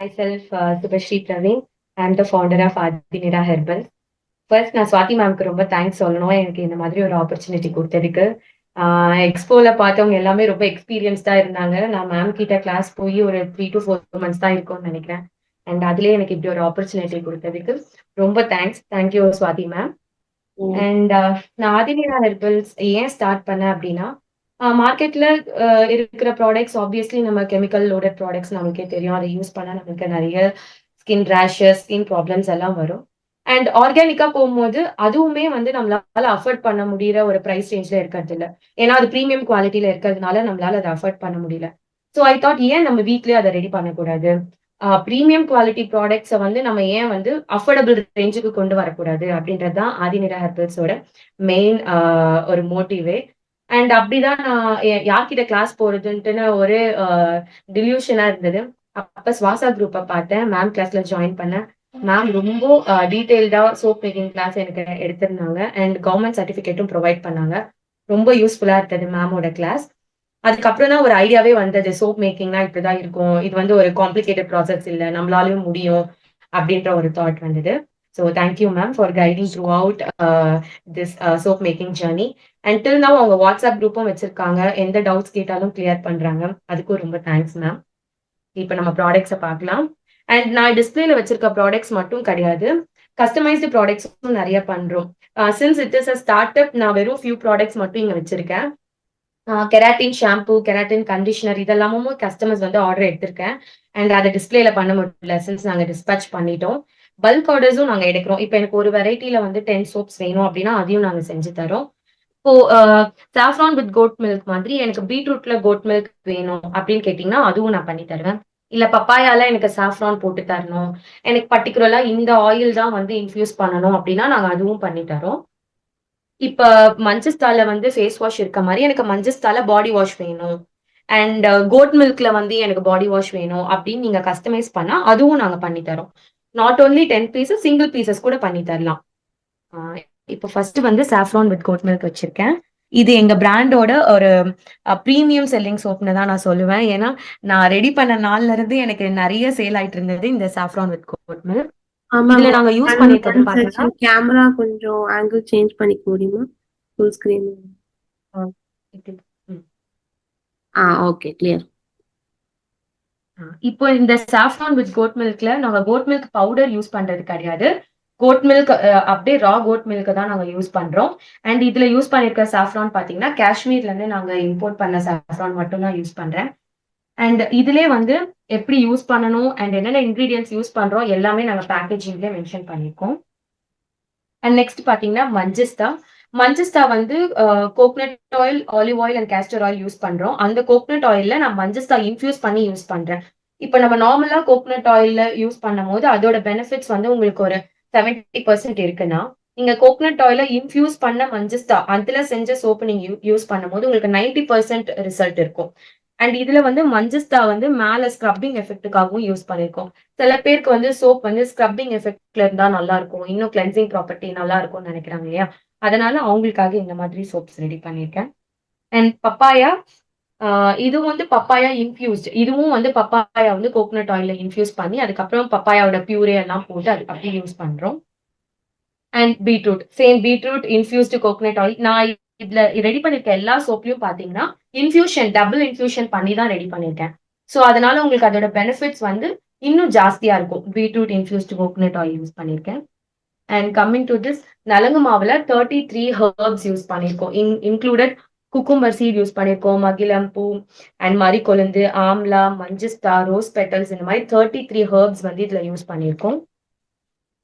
Myself, Subhashri Praveen. I'm the founder of Adinira Herbals. First நான் சுவாதி மேம்க்கு ரொம்ப thanks சொல்லணும். எனக்கு இந்த மாதிரி ஒரு ஆப்பர்ச்சுனிட்டி கொடுத்ததுக்கு. எக்ஸ்போல பார்த்தவங்க எல்லாமே ரொம்ப எக்ஸ்பீரியன்ஸ்டா இருந்தாங்க. நான் மேம் கிட்ட கிளாஸ் போய் ஒரு 3 to 4 months தான் இருக்கும்னு நினைக்கிறேன். அண்ட் அதுலயே எனக்கு இப்படி ஒரு ஆப்பர்ச்சுனிட்டி கொடுத்ததுக்கு ரொம்ப thanks. Thank you Swathi ma'am. And நான் ஆதினியா ஹெர்பல்ஸ் ஏன் ஸ்டார்ட் பண்ணேன் அப்படின்னா, மார்க்கெட்ல இருக்கிற ப்ராடக்ட்ஸ் ஆப்வியஸ்லி நம்ம கெமிக்கல் லோடட் ப்ராடக்ட்ஸ் நமக்கே தெரியும். அதை யூஸ் பண்ணா நமக்கு நிறைய ஸ்கின் ரேஷஸ், ஸ்கின் ப்ராப்ளம்ஸ் எல்லாம் வரும். அண்ட் ஆர்கானிக்கா போகும்போது அதுவுமே வந்து நம்மளால அஃபோர்ட் பண்ண முடியற ஒரு பிரைஸ் ரேஞ்ச்ல இருக்கிறது இல்ல. ஏன்னா அது பிரீமியம் குவாலிட்டியில இருக்கிறதுனால நம்மளால அதை அஃபோர்ட் பண்ண முடியல. ஸோ ஐ தாட் ஏன் நம்ம வீட்லயே அதை ரெடி பண்ணக்கூடாது, பிரீமியம் குவாலிட்டி ப்ராடக்ட்ஸை வந்து நம்ம ஏன் வந்து அஃபோர்டபுள் ரேஞ்சுக்கு கொண்டு வரக்கூடாது அப்படின்றது தான் ஆதிநிரா ஹெர்பல்ஸோட மெயின் ஒரு மோட்டிவே. அண்ட் அப்படிதான் நான் யார்கிட்ட கிளாஸ் போறதுன்ட்டுன்னு ஒரு டில்யூஷனா இருந்தது. அப்ப சுவாசா குரூப்பை பார்த்தேன், மேம் கிளாஸ்ல ஜாயின் பண்ணேன். மேம் ரொம்ப டீடைல்டா சோப் மேக்கிங் கிளாஸ் எனக்கு எடுத்திருந்தாங்க அண்ட் கவர்மெண்ட் சர்டிபிகேட்டும் ப்ரொவைட் பண்ணாங்க. ரொம்ப யூஸ்ஃபுல்லா இருந்தது மேமோட கிளாஸ். அதுக்கப்புறம் தான் ஒரு ஐடியாவே வந்தது, சோப் மேக்கிங்னா இப்படிதான் இருக்கும், இது வந்து ஒரு காம்ப்ளிகேட்டட் ப்ராசஸ் இல்லை, நம்மளாலையும் முடியும் அப்படின்ற ஒரு தாட் வந்தது. So thank you ma'am for guiding through out this soap making journey. And till now அவங்க வாட்ஸ்அப் குரூப்பும் வச்சிருக்காங்க, எந்த டவுட்ஸ் கேட்டாலும் கிளியர் பண்றாங்க. அதுக்கும் ரொம்ப தேங்க்ஸ் மேம். இப்போ நம்ம ப்ராடக்ட்ஸை பார்க்கலாம். அண்ட் நான் டிஸ்பிளேல வச்சிருக்க ப்ராடக்ட்ஸ் மட்டும் கிடையாது, கஸ்டமைஸ்டு ப்ராடக்ட்ஸும் நிறைய பண்றோம். Since it is a start up, நான் வெறும் ஃபியூ ப்ராடக்ட்ஸ் மட்டும் இங்க வச்சிருக்கேன். கெராட்டின் ஷாம்பு, கெராட்டின் கண்டிஷனர் இதெல்லாமும் கஸ்டமர்ஸ் வந்து ஆர்டர் எடுத்திருக்கேன். அண்ட் அதை டிஸ்பிளேல பண்ண முடியல சின்ஸ் நாங்கள் டிஸ்பேச் பண்ணிட்டோம். பல்க் ஆர்டர்ஸும் நாங்கள் எடுக்கிறோம். இப்போ எனக்கு ஒரு வெரைட்டியில வந்து 10 சோப்ஸ் வேணும் அப்படின்னா அதையும் நாங்கள் செஞ்சு தரோம். இப்போ சாஃப்ரான் வித் கோட் மில்க் மாதிரி எனக்கு பீட்ரூட்ல கோட் மில்க் வேணும் அப்படின்னு கேட்டீங்கன்னா அதுவும் நான் பண்ணி தருவேன். இல்ல பப்பாயால எனக்கு சாஃப்ரான் போட்டு தரணும், எனக்கு பர்டிகுலரா இந்த ஆயில் தான் வந்து இன்ஃபியூஸ் பண்ணணும் அப்படின்னா நாங்க அதுவும் பண்ணி தரோம். இப்ப மஞ்சஸ்தால வந்து ஃபேஸ் வாஷ் இருக்க மாதிரி எனக்கு மஞ்சஸ்தால பாடி வாஷ் வேணும், அண்ட் கோட் மில்க்ல வந்து எனக்கு பாடி வாஷ் வேணும் அப்படின்னு நீங்க கஸ்டமைஸ் பண்ணா அதுவும் நாங்க பண்ணி தரோம். Not only 10 pieces, single pieces கூட பண்ணி தரலாம். இப்போ ஃபர்ஸ்ட் வந்து சாஃப்ரான் வித் கோட் மில்க் வச்சிருக்கேன். இது எங்க பிராண்டோட ஒரு ப்ரீமியம் செல்லிங் சோப்னு தான் நான் சொல்லுவேன். ஏன்னா நான் ரெடி பண்ண நாள்ல இருந்து எனக்கு நிறைய சேல் ஆயிட்டு இருந்தது இந்த சாஃப்ரான் வித் கோட் மில்க். இதுல ஆமாங்க. நாங்க யூஸ் ஒன் பண்ணிருக்கிறது ஒன் பாத்தீங்கன்னா செக்ஷன் கேமரா கொஞ்சம் ஆங்கிள் சேஞ்ச் பண்ணிக்க முடியுமா? Full screen. அஹ், இது, ம். Okay clear. இப்போ இந்த சாஃப்ரான் வித் கோட் மில்க்ல நாங்க கோட் மில்க் பவுடர் யூஸ் பண்றது கிடையாது. கோட் மில்க் அப்படியே ரா கோட் மில்க் தான் நாங்க யூஸ் பண்றோம். அண்ட் இதுல யூஸ் பண்ணிருக்க சாஃப்ரான் பாத்தீங்கன்னா காஷ்மீர்ல இருந்து நாங்க இம்போர்ட் பண்ண சாஃப்ரான் மட்டும் தான் யூஸ் பண்றேன். அண்ட் இதுலயே வந்து எப்படி யூஸ் பண்ணணும் அண்ட் என்னென்ன இன்கிரீடியன்ஸ் யூஸ் பண்றோம் எல்லாமே நாங்க பேக்கேஜிங்ல மென்ஷன் பண்ணிருக்கோம். அண்ட் நெக்ஸ்ட் பாத்தீங்கன்னா மஞ்சஸ்தா. மஞ்சஸ்தா வந்து coconut oil, olive oil and castor oil use பண்றோம். அந்த கோகனட் ஆயில்ல நான் மஞ்சஸ்தா இன்ஃபியூஸ் பண்ணி யூஸ் பண்றேன். இப்போ நம்ம நார்மலா கோகனட் ஆயில்ல யூஸ் பண்ணும் போது அதோட பெனிஃபிட்ஸ் வந்து உங்களுக்கு ஒரு 70% இருக்குன்னா, நீங்க கோகனட் ஆயில இன்ஃபியூஸ் பண்ண மஞ்சஸ்தா அதுல செஞ்ச சோப்பு நீங்க யூஸ் பண்ணும்போது உங்களுக்கு 90% ரிசல்ட் இருக்கும். அண்ட் இதுல வந்து மஞ்சஸ்தா வந்து மேல ஸ்க்ரப்பிங் எஃபெக்ட்டுக்காகவும் யூஸ் பண்ணிருக்கோம். சில பேருக்கு வந்து சோப் வந்து ஸ்க்ரப்பிங் எஃபெக்ட்ல இருந்தா நல்லா இருக்கும், இன்னும் கிளென்சிங் ப்ராப்பர்ட்டி நல்லா இருக்கும்னு நினைக்கிறாங்க இல்லையா, அதனால அவங்களுக்காக இந்த மாதிரி சோப்ஸ் ரெடி பண்ணியிருக்கேன். அண்ட் பப்பாயா, இது வந்து பப்பாயா இன்ஃபியூஸ்ட். இதுவும் வந்து பப்பாயா வந்து கோகனட் ஆயில்ல இன்ஃபியூஸ் பண்ணி அதுக்கப்புறம் பப்பாயாவோட பியூரே எல்லாம் போட்டு அது அப்படி யூஸ் பண்றோம். And beetroot, same beetroot infused coconut oil. நான் இதுல ரெடி பண்ணிருக்க எல்லா சோப்லயும் பாத்தீங்கன்னா இன்ஃபியூஷன், டபுள் இன்ஃபியூஷன் பண்ணி தான் ரெடி பண்ணிருக்கேன். ஸோ அதனால உங்களுக்கு அதோட பெனிஃபிட்ஸ் வந்து இன்னும் ஜாஸ்தியா இருக்கும். Beetroot infused coconut oil use பண்ணிருக்கேன். அண்ட் கம்மிங் டு திஸ், நலங்கு மாவுல 33 ஹெர்ப்ஸ் யூஸ் பண்ணிருக்கோம். இன்க்ளூடட் குக்கும்பர் சீட் யூஸ் பண்ணிருக்கோம், மகிழம் பூ அண்ட் மரி கொழுந்து, ஆம்லா, மஞ்சிஸ்டா, ரோஸ் பெட்டல்ஸ், இந்த மாதிரி 33 ஹெர்ப்ஸ் வந்து இதுல யூஸ் பண்ணிருக்கோம்.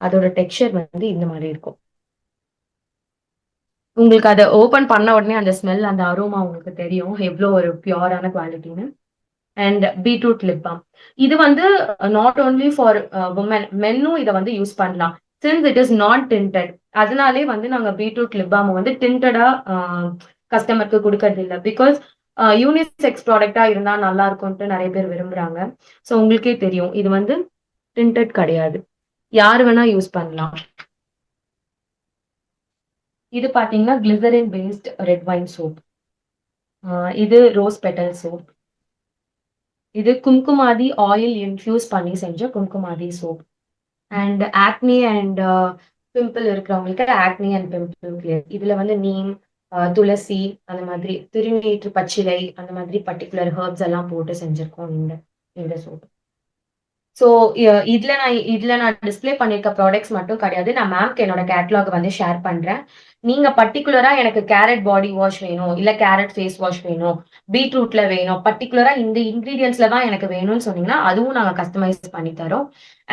அதோட டெக்ஸ்சர் வந்து இந்த மாதிரி இருக்கும். உங்களுக்கு அதை ஓபன் பண்ண உடனே அந்த ஸ்மெல், அந்த அரோமா உங்களுக்கு தெரியும் எவ்வளவு ஒரு பியூரான குவாலிட்டின்னு. அண்ட் பீட்ரூட் லிப் பாம், இது வந்து நாட் ஓன்லி ஃபார் உமன், மென்னும் இதை வந்து யூஸ் பண்ணலாம். Since it is not tinted, அதனாலே வந்து நாங்க பீட்ரூட் லிப் பாம் வந்து டிண்டடா கஸ்டமருக்கு கொடுக்கறது இல்லை. பிகாஸ் யூனிசெக்ஸ் ப்ராடக்டா இருந்தா நல்லா இருக்கும்ட்டு நிறைய பேர் விரும்புறாங்க. ஸோ உங்களுக்கே தெரியும் இது வந்து டிண்டட் கிடையாது, யார் வேணா யூஸ் பண்ணலாம். இது பாத்தீங்கன்னா glycerine paste red wine soap. இது ரோஸ் பெட்டல் சோப். இது கும்குமாதி ஆயில் இன்ஃபியூஸ் பண்ணி செஞ்ச Kumkumadi soap. And acne and pimple இருக்கிறவங்களுக்கு ஆக்னி அண்ட் பிம்பிள் கிளியர். இதுல வந்து நீம், துளசி, அந்த மாதிரி திருநீற்று பச்சிலை, அந்த மாதிரி பர்டிகுலர் ஹெர்ப்ஸ் எல்லாம் போட்டு செஞ்சிருக்கோம் இந்த இந்த சோப். ஸோ இதுல நான் டிஸ்ப்ளே பண்ணியிருக்க ப்ராடக்ட்ஸ் மட்டும் கிடையாது. நான் மேம்க்கு என்னோட கேட்டலாக் வந்து ஷேர் பண்றேன். நீங்க பர்டிகுலரா எனக்கு கேரட் பாடி வாஷ் வேணும், இல்ல கேரட் ஃபேஸ் வாஷ் வேணும், பீட்ரூட்ல வேணும், பர்டிகுலரா இந்த இன்கிரீடியன்ஸ்ல தான் எனக்கு வேணும்னு சொன்னீங்கன்னா அதுவும் நாங்க கஸ்டமைஸ் பண்ணி தரோம்.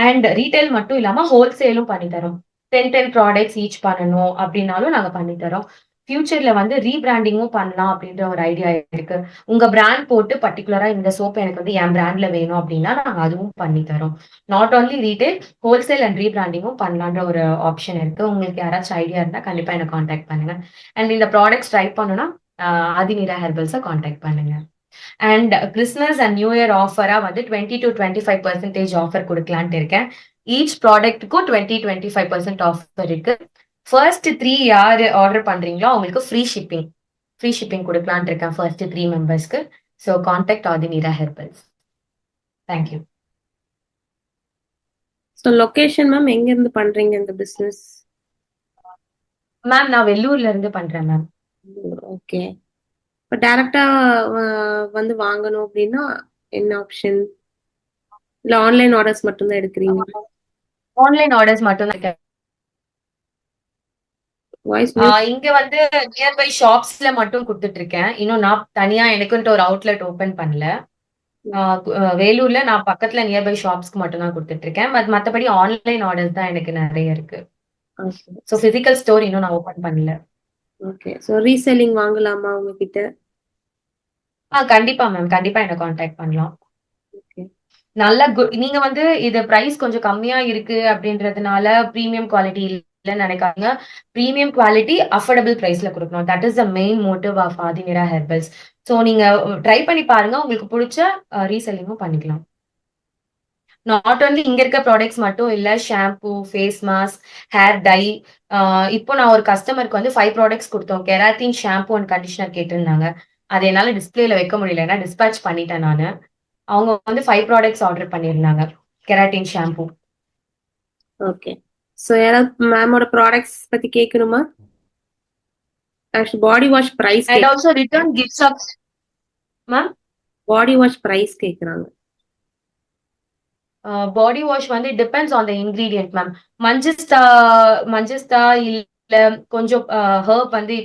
அண்ட் ரீட்டைல் மட்டும் இல்லாம ஹோல்சேலும் பண்ணி தரோம். 10 ப்ராடக்ட்ஸ் ஈச் பண்ணணும் அப்படின்னாலும் நாங்க பண்ணி தரோம். ஃபியூச்சர்ல வந்து ரீபிராண்டிங்கும் பண்ணலாம் அப்படின்ற ஒரு ஐடியா இருக்கு. உங்க பிராண்ட் போட்டு பர்டிகுலரா இந்த சோப் எனக்கு வந்து என் பிராண்ட்ல வேணும் அப்படின்னா நாங்க அதுவும் பண்ணி தரோம். Not only retail, wholesale and ரீபிராண்டிங்கும் பண்ணலான்ற ஒரு ஆப்ஷன் இருக்கு. உங்களுக்கு யாராச்சும் ஐடியா இருந்தா கண்டிப்பா என்ன காண்டாக்ட் பண்ணுங்க. அண்ட் இந்த ப்ராடக்ட்ஸ் ட்ரை பண்ணணும்னா ஆதிநிரா ஹெர்பல்ஸை காண்டாக்ட் பண்ணுங்க. And Christmas and new year ஆஃபரா வந்து 20-25% ஆஃபர் கொடுக்கலான்ட்டு இருக்கேன். ஈச் ப்ராடக்ட்டுக்கும் 20-25% ஆஃபர் இருக்கு. ஃபர்ஸ்ட் 3 யாரு ஆர்டர் பண்றீங்களோ அவங்களுக்கு ஃப்ரீ ஷிப்பிங் கொடுக்கலான்ட்டு இருக்கேன் ஃபர்ஸ்ட் 3 மெம்பர்ஸ்க்கு. So contact Aadhinira herbals. Thank you. So location ma'am எங்க இருந்து பண்றீங்க இந்த பிசினஸ்? மேம் நான் வெள்ளூர்ல இருந்து பண்றேன் மேம். ஓகே. இப்போ டைரக்டா வந்து வாங்கணும் அப்படின்னா என்ன ஆப்ஷன்? இல்ல ஆன்லைன் ஆர்டர்ஸ் மட்டும் தான் எடுக்கிறீங்க? ஆன்லைன் ஆர்டர்ஸ் மட்டும் தான். வாய்ஸ் இங்க வந்து நியர்பை ஷாப்ஸ்ல மட்டும் கொடுத்துட்டு இருக்கேன். இன்னும் நான் தனியா எனக்குன்ட்டு ஒரு அவுட்லெட் ஓபன் பண்ணல. வேலூர்ல நான் பக்கத்துல நியர்பை ஷாப்ஸ்க்கு மட்டும் தான் கொடுத்துட்டு இருக்கேன். மத்தபடி ஆன்லைன் ஆர்டர்ஸ் தான் எனக்கு நிறைய இருக்கு. ஸோ பிசிக்கல் ஸ்டோர் இன்னும் நான் ஓபன் பண்ணல. ஓகே. ஸோ ரீசெல்லிங் வாங்கலாமா உங்ககிட்ட? கண்டிப்பா மேம், கண்டிப்பா என்ன காண்டாக்ட் பண்ணலாம். ஓகே. நல்ல நீங்க வந்து இது பிரைஸ் கொஞ்சம் கம்மியா இருக்கு அப்படின்றதுனால பிரீமியம் குவாலிட்டி இல்லைன்னு நினைக்காதீங்க. பிரீமியம் குவாலிட்டி அஃபோர்டபுள் பிரைஸ்ல கொடுக்கணும். That is the main motive of Aadhinira herbals. So நீங்க ட்ரை பண்ணி பாருங்க, உங்களுக்கு பிடிச்ச ரீசெல்லிங்கும் பண்ணிக்கலாம். நாட் ஒன்லி இங்க இருக்க ப்ராடக்ட்ஸ் மட்டும் இல்ல, shampoo, face mask, hair dye. இப்போ நான் ஒரு கஸ்டமருக்கு வந்து 5 ப்ராடக்ட்ஸ் கொடுத்தோம். கெராட்டின் ஷாம்பு அண்ட் கண்டிஷனர் கேட்டிருந்தாங்க. அதை என்னால டிஸ்பிளேல வைக்க முடியல, ஏன்னா டிஸ்பேச் பண்ணிட்டேன் நானு. அவங்க வந்து 5 ப்ராடக்ட்ஸ் ஆர்டர் பண்ணியிருந்தாங்க கெராட்டின் ஷாம்பு. ஓகே. ஸோ யாராவது மேமோட ப்ராடக்ட்ஸ் பத்தி கேட்கணுமா? Actually body wash price and also return gifts of ma'am. Body wash price கேக்குறாங்க. பாடி வாஷ் வந்து depends on the ingredient ma'am. மஞ்சஸ்தா இல்ல கொஞ்சம் ஹர்ப் வந்து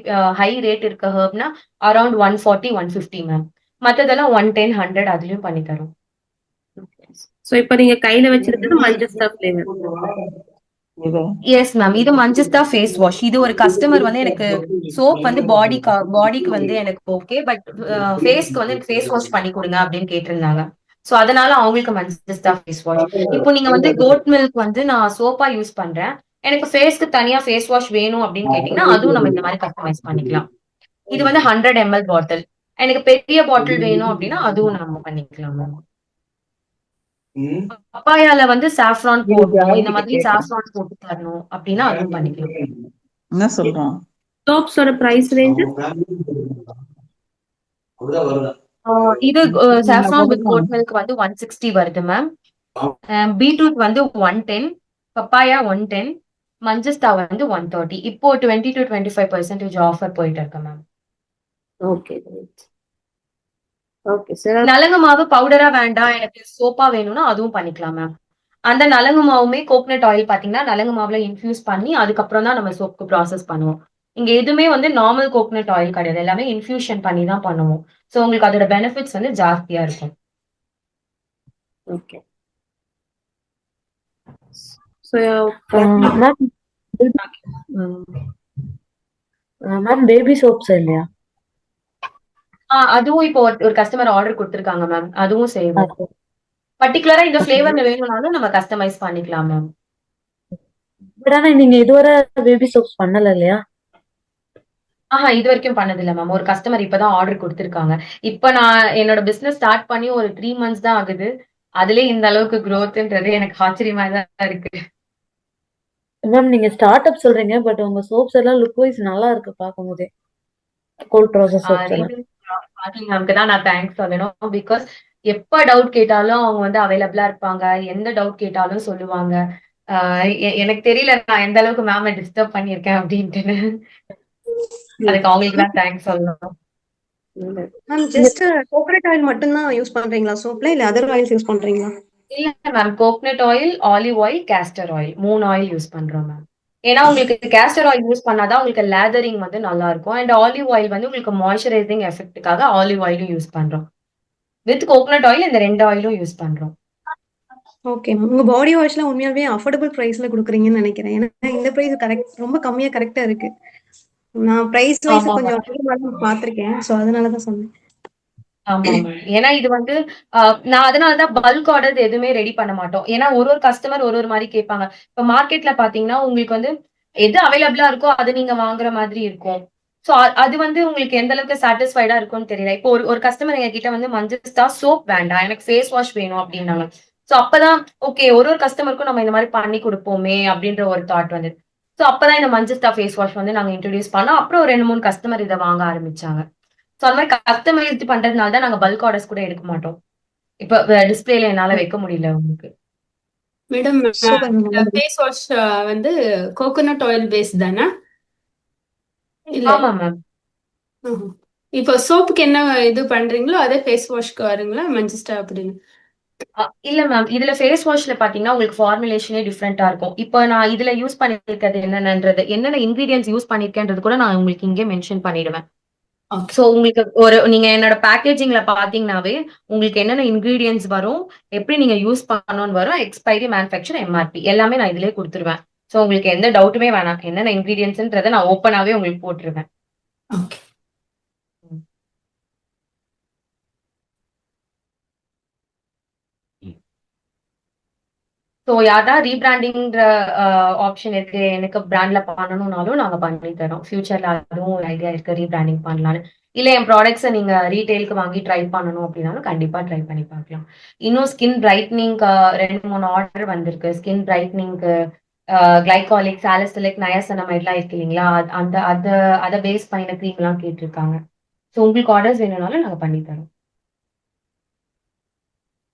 ஹை ரேட் இருக்க ஹர்ப்னா அரௌண்ட் 140-150 மேம். மத்ததெல்லாம் 110-100 அதுலயும் பண்ணி தரும். ஸோ இப்போ நீங்க கையில வச்சிருக்கிறது மஞ்சஸ்தா ஃபிளேவர். எஸ் மேம், இது மஞ்சஸ்தா ஃபேஸ் வாஷ். இது ஒரு கஸ்டமர் வந்து எனக்கு சோப் வந்து பாடிக்கு வந்து எனக்கு ஓகே, பட் ஃபேஸ்க்கு வந்து எனக்கு ஃபேஸ் வாஷ் பண்ணி கொடுங்க அப்படின்னு கேட்டிருந்தாங்க. சோ அதனால அவங்களுக்கு மஞ்சஸ்தா ஃபேஸ் வாஷ். இப்போ நீங்க வந்து கோட் மில்க் வந்து நான் சோப்பா யூஸ் பண்றேன், எனக்கு ஃபேஸ்க்கு தனியா ஃபேஸ் வாஷ் வேணும் அப்படின்னு கேட்டீங்கன்னா அதுவும் நம்ம இந்த மாதிரி கஸ்டமைஸ் பண்ணிக்கலாம். இது வந்து 100 ml பாட்டில். எனக்கு பெரிய பாட்டில் வேணும் அப்படின்னா அதுவும் நம்ம பண்ணிக்கலாம் மேம். பப்பாயால வந்து சாஃப்ரான் போடணும், இந்த மாதிரி சாஃப்ரான் போட்டு தரணும் அப்படின்னா அதுவும் பண்ணிக்கலாம். என்ன சொல்றான்? சோப்ஸோட பிரைஸ் ரேஞ்ச்? இது சாஃப்ரான் வித் கோட் மில்க் வந்து 160 வருது மேம். பீட்ரூட் வந்து 110, பப்பாயா 110, மஞ்சஸ்தா வந்து 130. இப்போ 20-25% ஆஃபர் போயிட்டு இருக்கு மேம். ஓகே. Okay sir. நலங்கு மாவு பவுடரா வேண்டாம், எனக்கு சோப்பா வேணும்னா அதுவும் பண்ணிக்கலாம் மேம். அந்த நலங்கு மாவுமே கோகனட் ஆயில் பாத்தீங்கன்னா நலங்கு மாவுல இன்ஃபியூஸ் பண்ணி அதுக்கப்புறம் தான் நம்ம சோப்புக்கு ப்ராசஸ் பண்ணுவோம். இங்க எதுவுமே வந்து நார்மல் கோகனட் ஆயில் கிடையாது, எல்லாமே இன்ஃபியூஷன் பண்ணி தான் பண்ணுவோம். சோ உங்களுக்கு அதோட பெனிஃபிட்ஸ் வந்து ஜாஸ்தியா இருக்கும். Okay. So ma'am baby soaps இல்லையா? அதுவும் இப்போ ஒரு கஸ்டமர் ஆர்டர் கொடுத்திருக்காங்க மேம், அதுவும் செய்வோம். பர்டிகுலரா இந்த ஃபிளேவர்ல வேணும்னாலும் நம்ம கஸ்டமைஸ் பண்ணிக்கலாம் மேம். பட் ஆனா நீங்க இதுவரை பேபி சோப்ஸ் பண்ணல இல்லையா? இது வரைக்கும் பண்ணது இல்ல மேம். ஒரு கஸ்டமர் இப்பதான் ஆர்டர் கொடுத்திருக்காங்க. இப்ப நான் என்னோட பிசினஸ் ஸ்டார்ட் பண்ணி ஒரு 3 months தான் ஆகுது. அதுலயே இந்த அளவுக்கு growthன்றது எனக்கு ஆச்சரியமா தான் இருக்கு. மேம் நீங்க ஸ்டார்ட் அப் சொல்றீங்க, பட் உங்க சோப்ஸ் எல்லாம் லுக் வைஸ் நல்லா இருக்கு பாக்கும்போதே. கோல்ட் ப்ராசஸ் சோப்ஸ் எல்லாம். மேம்க்கு தான் நான் தேங்க்ஸ் சொல்லணும். பிகாஸ் எப்ப டவுட் கேட்டாலும் அவங்க வந்து அவைலபிளா இருப்பாங்க. எந்த டவுட் கேட்டாலும் சொல்லுவாங்க. எனக்கு தெரியல நான் எந்த அளவுக்கு மேம டிஸ்டர்ப் பண்ணியிருக்கேன் அப்படின்ட்டுன்னு. அதுக்கு அவங்களுக்கு தான் தேங்க்ஸ் சொல்லணும். மேம் ஜஸ்ட் கோகனட் ஆயில் மட்டும் தான் யூஸ் பண்றீங்களா சோப்ல, இல்ல அதர் ஆயில்ஸ் யூஸ் பண்றீங்களா? இல்ல ma'am, coconut oil, olive oil, castor oil 3 oil use பண்றோம் மேம். ஏன்னா உங்களுக்கு கேஸ்டர் ஆயில் யூஸ் பண்ணாதான் உங்களுக்கு லேதரிங் வந்து நல்லா இருக்கும். அண்ட் ஆலிவ் ஆயில் வந்து உங்களுக்கு மாய்ஸ்சரைசிங் எஃபெக்ட்டுக்காக ஆலிவ் ஆயிலும் யூஸ் பண்றோம். வித் கோகனட் ஆயில் இந்த 2 ஆயிலும் யூஸ் பண்றோம். Okay ma'am. உங்க பாடி வாஷ்லாம் உண்மையாவே அஃபோர்டபுள் பிரைஸ்ல குடுக்குறீங்கன்னு நினைக்கிறேன். ஏன்னா இந்த பிரைஸ் கரெக்ட், ரொம்ப கம்மியா கரெக்டா இருக்கு. நான் பிரைஸ் வைஸ் ஆமா கொஞ்சம் மேம். அதிகமா பார்த்திருக்கேன். சோ அதனாலதான் சொன்னேன். ஆமா மேம். ஏன்னா இது வந்து நான் அதனாலதான் பல்க் ஆர்டர் எதுவுமே ரெடி பண்ண மாட்டோம். ஏன்னா ஒரு ஒரு கஸ்டமர் ஒரு ஒரு மாதிரி கேட்பாங்க. இப்ப மார்க்கெட்ல பாத்தீங்கன்னா உங்களுக்கு வந்து எது அவைலபிளா இருக்கோ அது நீங்க வாங்குற மாதிரி இருக்கும். சோ அது வந்து உங்களுக்கு எந்த அளவுக்கு சாட்டிஸ்ஃபைடா இருக்கும்னு தெரியல. இப்போ ஒரு ஒரு கஸ்டமர் எங்க கிட்ட வந்து மஞ்சஸ்டா சோப் வேண்டாம், எனக்கு ஃபேஸ் வாஷ் வேணும் அப்படின்னாங்க. சோ அப்பதான் ஓகே, ஒரு ஒரு கஸ்டமருக்கும் நம்ம இந்த மாதிரி பண்ணி கொடுப்போமே அப்படின்ற ஒரு தாட் வந்தது. சோ அப்பதான் இந்த மஞ்சஸ்டா ஃபேஸ் வாஷ் வந்து நாங்க இன்ட்ரோடியூஸ் பண்ணோம். அப்புறம் ஒரு 2 3 கஸ்டமர் இதை வாங்க ஆரம்பிச்சாங்க. சோ அந்த மாதிரி கஸ்டமைஸ்ட் பண்றதுனால தான் நாங்க பல்க் ஆர்டர்ஸ் கூட எடுக்க மாட்டோம். இப்ப டிஸ்பிளேல என்னால வைக்க முடியல உங்களுக்கு. Madam, super ma'am. Face wash வந்து கோகோனட் ஆயில் பேஸ் தானே? இல்ல. ஆமா மேம். ஆஹா. இப்போ சோப்புக்கு என்ன இது பண்றீங்களோ அதே ஃபேஸ் வாஷ்க்கு வருங்களா மஞ்சஸ்டா அப்படின்னு? இல்ல மேம், இதுல ஃபேஸ் வாஷ்ல பாத்தீங்கன்னா உங்களுக்கு ஃபார்முலேஷனே டிஃப்ரெண்டா இருக்கும். இப்போ நான் இதுல யூஸ் பண்ணிருக்கிறது என்னென்ன இன்கிரீடியன்ஸ் யூஸ் பண்ணிருக்கேன்றது கூட நான் உங்களுக்கு இங்கே மென்ஷன் பண்ணிடுவேன். ஓகே. சோ உங்களுக்கு நீங்க என்னோட பேக்கேஜிங்ல பாத்தீங்கன்னாவே உங்களுக்கு என்னென்ன இன்கிரீடியன்ஸ் வரும், எப்படி நீங்க யூஸ் பண்ணணும்னு வரும், எக்ஸ்பைரி, மேனுஃபேக்சர், எம்ஆர்பி எல்லாமே நான் இதுலயே கொடுத்துருவேன். சோ உங்களுக்கு எந்த டவுட்டுமே வேணாம். என்னென்ன இன்கிரீடியன்ஸ்ன்றதை நான் ஓப்பனாவே உங்களுக்கு போட்டுருவேன். ஓகே. சோ யாரா ரீபிராண்டிங்ன்ற ஆப்ஷன் இருக்கு, எனக்கு பிராண்ட்ல பண்ணணும்னாலும் நாங்க பண்ணி தரோம். ஃபியூச்சர்ல அதுவும் ஐடியா இருக்கு, ரீபிராண்டிங் பண்ணலான்னு. இல்ல என் ப்ராடக்ட்ஸை நீங்க ரீட்டைலுக்கு வாங்கி ட்ரை பண்ணணும் அப்படின்னாலும் கண்டிப்பா ட்ரை பண்ணி பார்க்கலாம். இன்னும் ஸ்கின் பிரைட்னிங்க்கு 2 3 ஆர்டர் வந்திருக்கு. ஸ்கின் பிரைட்னிங்க்கு கிளைகாலிக், சாலிசிலிக், நயாசனமைட்லாம் இருக்கு இல்லைங்களா, அந்த அதை பேஸ் பண்ணின க்ரீம் எல்லாம் கேட்டிருக்காங்க. ஸோ உங்களுக்கு ஆர்டர்ஸ் வேணும்னாலும் நாங்க பண்ணி தரோம்.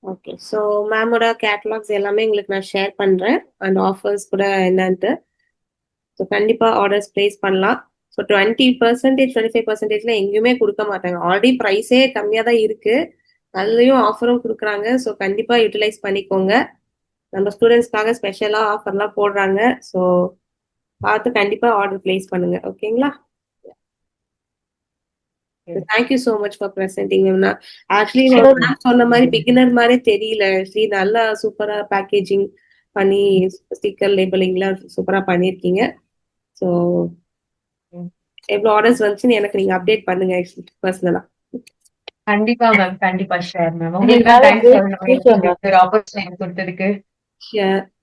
ஓகே. ஸோ மேமோட கேட்டலாக்ஸ் எல்லாமே உங்களுக்கு நான் ஷேர் பண்றேன், அண்ட் ஆஃபர்ஸ் கூட என்னன்ட்டு. ஸோ கண்டிப்பா ஆர்டர்ஸ் பிளேஸ் பண்ணலாம். ஸோ 20% 25%ல எங்கேயுமே கொடுக்க மாட்டாங்க. ஆல்ரெடி ப்ரைஸே கம்மியா தான் இருக்கு, அதுலயும் ஆஃபரும் கொடுக்குறாங்க. ஸோ கண்டிப்பா யூட்டிலைஸ் பண்ணிக்கோங்க. நம்ம ஸ்டூடெண்ட்ஸ்க்காக ஸ்பெஷலா ஆஃபர்லாம் போடுறாங்க. ஸோ பார்த்து கண்டிப்பா ஆர்டர் பிளேஸ் பண்ணுங்க. ஓகேங்களா? Thank you so much for presenting. Actually ma'am சொன்ன மாதிரி பிகினர் மாதிரி தெரியல. ஆக்சுவலி நல்லா சூப்பரா பேக்கேஜிங் பண்ணி ஸ்டிக்கர் லேபிளிங்லாம் சூப்பரா பண்ணிருக்கீங்க. ஸோ எவ்வளவு ஆர்டர்ஸ் வந்துச்சுன்னு எனக்கு நீங்க அப்டேட் பண்ணுங்க பர்சனலா. கண்டிப்பா மேம், கண்டிப்பா ஷேர் மேம். உங்களுக்கு தான் தேங்க்ஸ் சொல்லணும் ஒரு ஆப்பர்ச்சுனிட்டி கொடுத்ததுக்கு.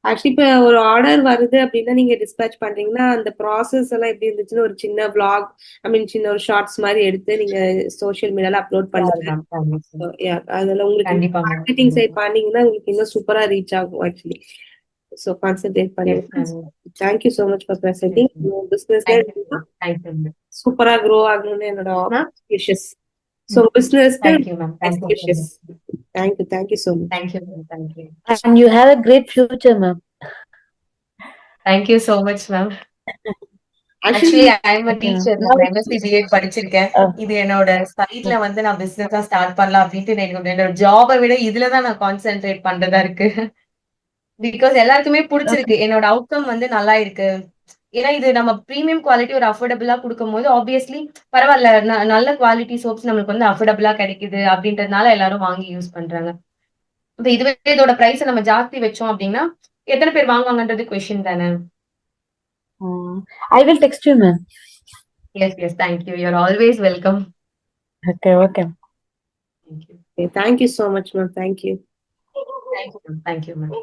ஆக்சுவலி இப்ப ஒரு ஆர்டர் வருது அப்படின்னா நீங்க டிஸ்பேச் பண்றீங்கன்னா அந்த ப்ராசஸ் எல்லாம் எப்படி இருந்துச்சுன்னு ஒரு சின்ன vlog, ஐ மீன் சின்ன ஒரு ஷார்ட்ஸ் மாதிரி எடுத்து நீங்க சோஷியல் மீடியால அப்லோட் பண்ணுங்க. அதுல உங்களுக்கு கண்டிப்பா மார்க்கெட்டிங் சைட் பண்ணீங்கன்னா உங்களுக்கு இன்னும் சூப்பரா ரீச் ஆகும் ஆக்சுவலி. ஸோ கான்சென்ட்ரேட் பண்ணுங்க. Thank you so much for presenting. பிசினஸ்ல சூப்பரா க்ரோ ஆகணும்னு என்னோட விஷஸ். ஸோ பிசினஸ்க்கு wishes. Thank you so much. Thank you. And you have a great future, ma'am. Thank you so much, ma'am. Actually, I am a teacher. நான் MSc B.Ed படிச்சிருக்கேன். இது என்னோட சைட்ல வந்து நான் பிசினஸா ஸ்டார்ட் பண்ணலாம் அப்படின்ட்டு என்னோட ஜாபை விட இதுலதான் நான் கான்சென்ட்ரேட் பண்றதா இருக்கு. பிகாஸ் எல்லாருக்குமே பிடிச்சிருக்கு, என்னோட அவுட்கம் வந்து நல்லா இருக்கு. ஏன்னா இது நம்ம ப்ரீமியம் குவாலிட்டி ஒரு அஃபோர்டபுளா கொடுக்கும் போது ஆப்வியஸ்லி பரவாயில்ல, நல்ல குவாலிட்டி சோப்ஸ் நம்மளுக்கு வந்து அஃபோர்டபுளா கிடைக்குது அப்படின்றதுனால எல்லாரும் வாங்கி யூஸ் பண்றாங்க. இப்ப இதுவே இதோட பிரைஸ் நம்ம ஜாஸ்தி வச்சோம் அப்படின்னா எத்தனை பேர் வாங்குவாங்கன்றது கொஸ்டின் தானே. I will text you, ma'am. Yes, thank you. You're always welcome. Okay. Thank you so much, ma'am. Thank you. Thank you, ma'am.